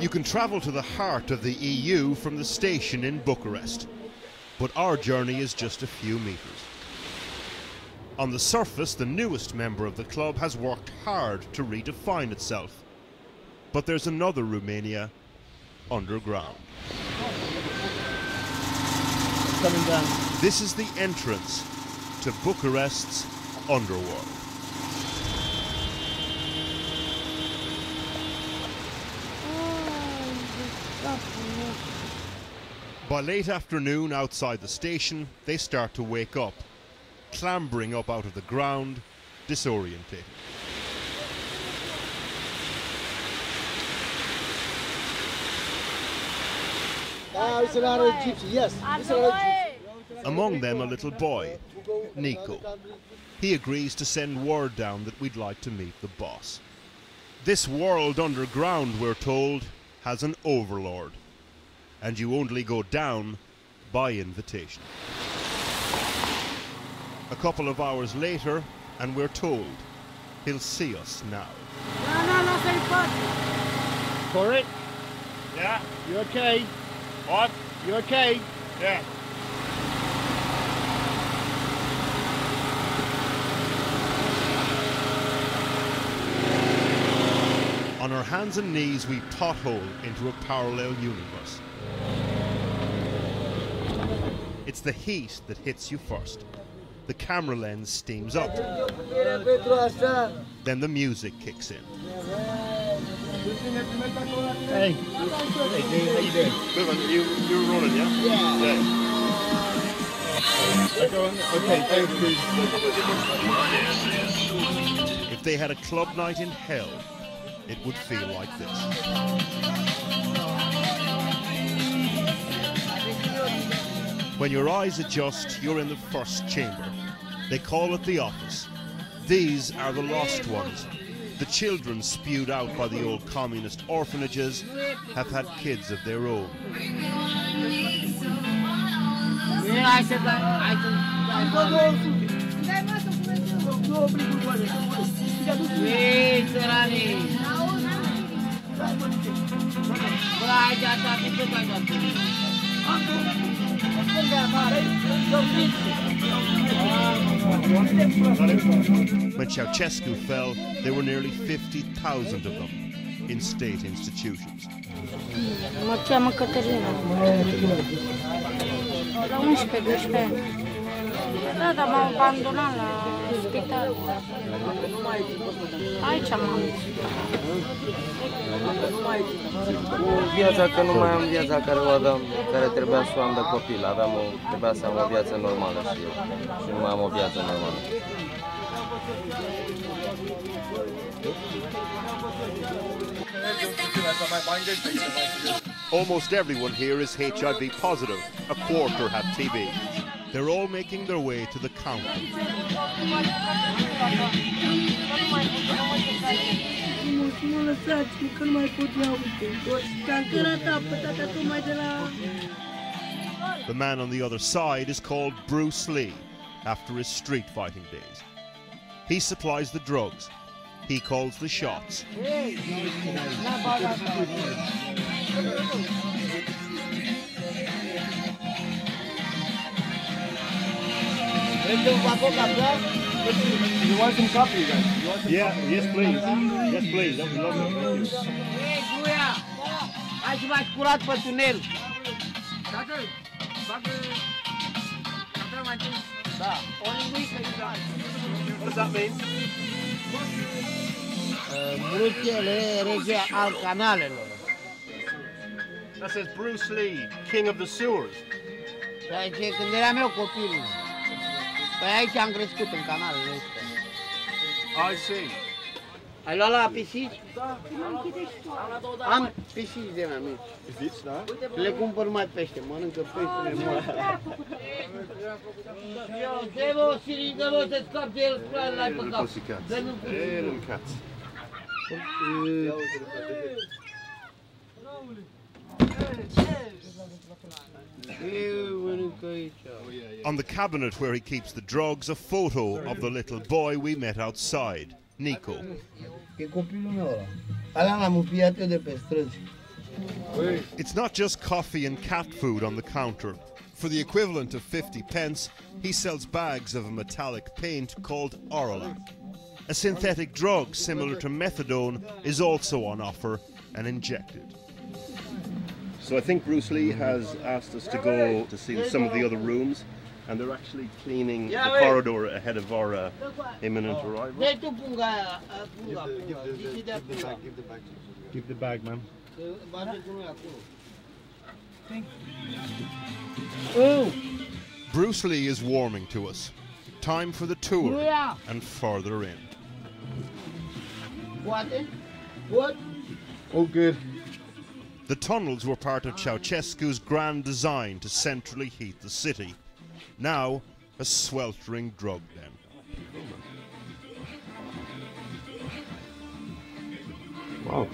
You can travel to the heart of the EU from the station in Bucharest, but our journey is just a few meters. On the surface, the newest member of the club has worked hard to redefine itself. But there's another Romania underground. Coming down. This is the entrance to Bucharest's underworld. By late afternoon outside the station, they start to wake up, clambering up out of the ground, disorientated. Yes. Among them a little boy, Nico. He agrees to send word down that we'd like to meet the boss. This world underground, we're told, has an overlord, and you only go down by invitation. A couple of hours later, and we're told he'll see us now. Correct? Yeah. You okay? What? You okay? Yeah. On our hands and knees, we pothole into a parallel universe. It's the heat that hits you first. The camera lens steams up. Then the music kicks in. Hey. Hey, how you doing? Good one. You're running, yeah? Yeah. Okay, thanks, If they had a club night in hell, it would feel like this. When your eyes adjust, you're in the first chamber. They call it the office. These are the lost ones. The children spewed out by the old communist orphanages have had kids of their own. When Ceausescu fell, there were nearly 50,000 of them in state institutions. Mă cheamă Cătălina. La 11-12 ani. Da, dar m-au abandonat la spital. Aici m-am Viața, că nu mai am viața care o aveam, care trebuia să o am de copil. Trebuia să am o viață normală și eu. Și nu mai am o viață normală. Almost everyone here is HIV positive. A quarter have TB. They're all making their way to the counter. The man on the other side is called Bruce Lee, after his street fighting days. He supplies the drugs. He calls the shots. You want some coffee, guys? Yeah, yes please. Yes please, that would be lovely. Hai să mai curat pe tunel. Da. What does that mean? Bruchele, rege al canalelor. That says Bruce Lee, king of the sewers. Ceea ce când eram eu copil. Păi aici am crescut în canalele astea. I see. Ai luat la pisici? Am pisici de mai mici. Pisici, da? Le cumpăr numai pește, mănâncă peștele mult. Dă-vă o siringă, vă, să scapi de el, l-ai pe cap. Little cats. On the cabinet where he keeps the drugs, a photo of the little boy we met outside, Nico. E copilul meu ăla. It's not just coffee and cat food on the counter. For the equivalent of 50 pence, he sells bags of a metallic paint called Oralac. A synthetic drug similar to methadone is also on offer and injected. So I think Bruce Lee has asked us to go to see some of the other rooms, and they're actually cleaning the corridor ahead of our imminent arrival. Give the bag, man. Bruce Lee is warming to us. Time for the tour and further in. What? Oh, good. The tunnels were part of Ceausescu's grand design to centrally heat the city. Now, a sweltering drug den. Wow.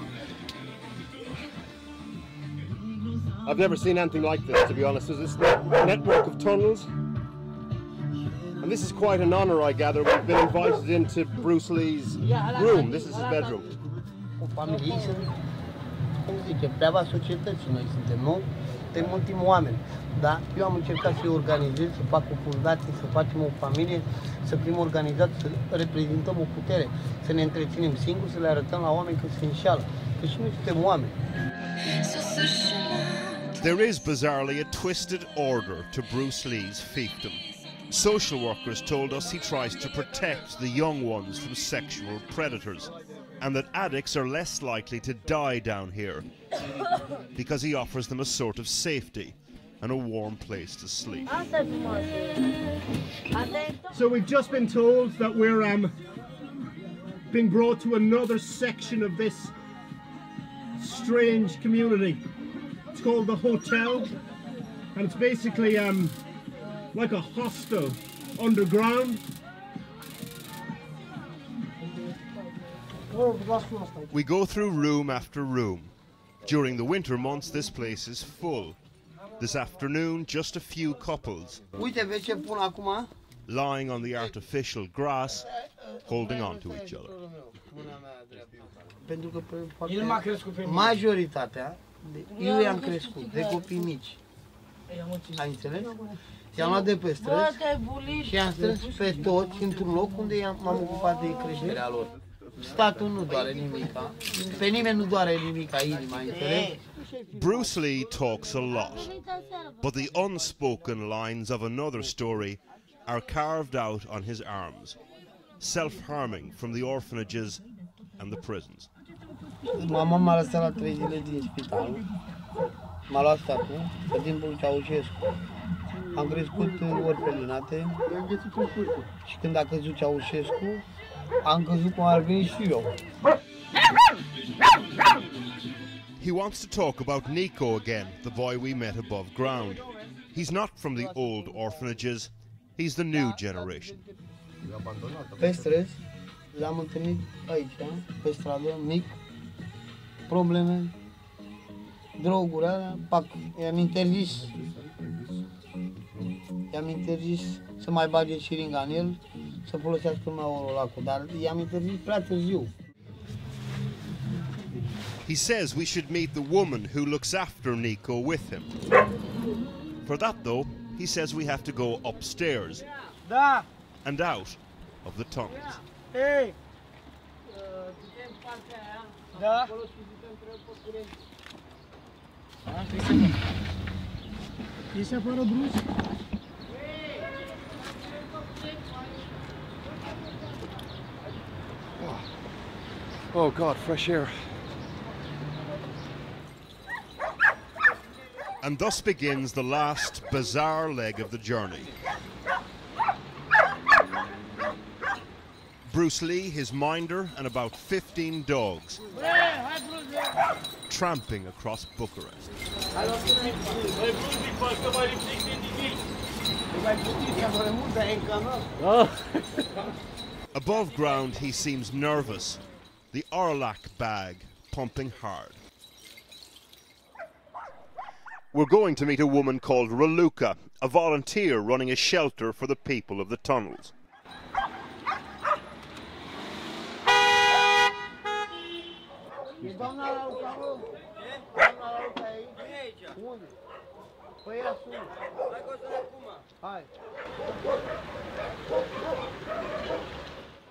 I've never seen anything like this, to be honest. There's this network of tunnels. And this is quite an honor, I gather. We've been invited into Bruce Lee's room. This is his bedroom. Treaba societății noi suntem, nu? Suntem ultimii oameni. Da? Eu am încercat să-i organizez, să fac o fundație, să facem o familie, să fim organizați, să reprezentăm o putere, să ne întreținem singuri, să le arătăm la oameni că se înșală. Că și noi suntem oameni. There is bizarrely a twisted order to Bruce Lee's fiefdom. Social workers told us he tries to protect the young ones from sexual predators, and that addicts are less likely to die down here because he offers them a sort of safety and a warm place to sleep. So we've just been told that we're being brought to another section of this strange community. It's called the hotel, and it's basically like a hostel underground. We go through room after room. During the winter months, this place is full. This afternoon, just a few couples, lying on the artificial grass, holding on to each other. Majoritatea, eu i-am crescut, de copii mici. Ai înțeles? I-am luat de pe străzi și i-am strâns pe toți într-un loc unde m-am ocupat de creșterea lor. Statul nu doare nimica, pe nimeni nu doare nimica inima, înțeles? Bruce Lee talks a lot, but the unspoken lines of another story are carved out on his arms, self-harming from the orphanages and the prisons. Mama m-a lăsat la 3 zile din spital, m-a luat statul, pe timpul Ceaușescu. Am crescut în orfelinate și când a căzut Ceaușescu, am căzut cum ar veni și eu. He wants to talk about Nico again, the boy we met above ground. He's not from the old orphanages, he's the new generation. Pe străzi, l-am întâlnit aici, pe stradă, mic, probleme, droguri, pac, i-am interzis să mai bage șiringa în el, să folosească numai orolacul, dar i-am interzis prea târziu. He says we should meet the woman who looks after Nico with him. For that, though, he says we have to go upstairs and out of the tunnels. Hey! Da? Ieși afară, Bruce? Oh God, fresh air. And thus begins the last bizarre leg of the journey. Bruce Lee, his minder, and about 15 dogs tramping across Bucharest. Above ground, he seems nervous, the Oralac bag pumping hard. We're going to meet a woman called Raluca, a volunteer running a shelter for the people of the tunnels. E doamna Raluca, mă? Doamna Raluca e aici? Unde? Păi ea sună. Hai.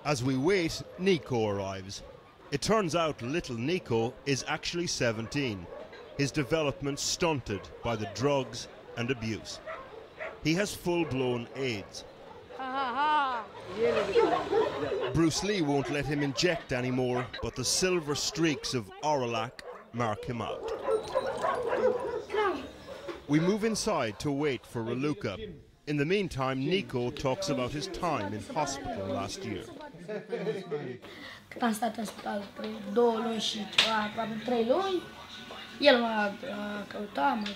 As we wait, Nico arrives. It turns out little Nico is actually 17, his development stunted by the drugs and abuse. He has full-blown AIDS. Bruce Lee won't let him inject anymore, but the silver streaks of Oralac mark him out. We move inside to wait for Raluca. In the meantime, Nico talks about his time in hospital last year. Cât am stat în spital, 2 luni și ceva, aproape 3 luni, el m-a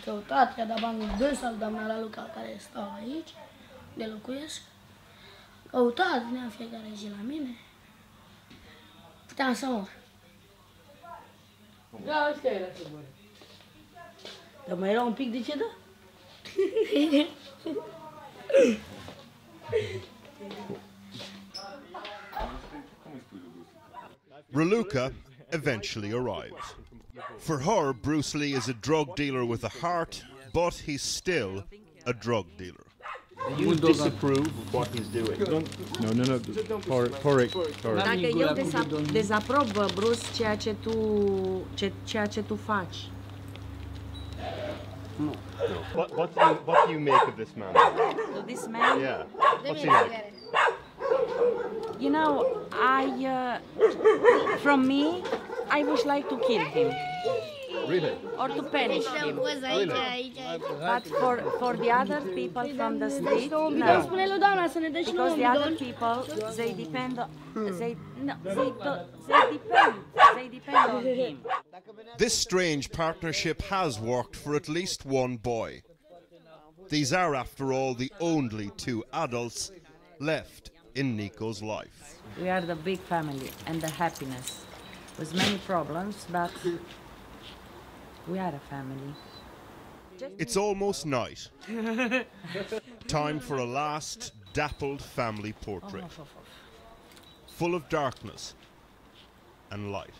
căutat, i-a dat banii dânsa, doamna Raluca, care stau aici, de locuiesc. Căutat, venea în fiecare zi la mine. Puteam să mor. Da, ăsta era să mor. Dar mai era un pic de ce da? Raluca eventually arrives. For her, Bruce Lee is a drug dealer with a heart, but he's still a drug dealer. You disapprove of what he's doing? No. Dacă eu dezaprob, Bruce, ceea ce tu faci. No. What do you make of this man? This man? Yeah. What's he like? You know, from me, I would like to kill him. Really? Or to punish him. But for the other people from the street, no. Because the other people, they depend on him. This strange partnership has worked for at least one boy. These are, after all, the only 2 adults left in Nico's life. We are the big family and the happiness. With many problems, but we are a family. It's almost night. Time for a last dappled family portrait. Full of darkness and light.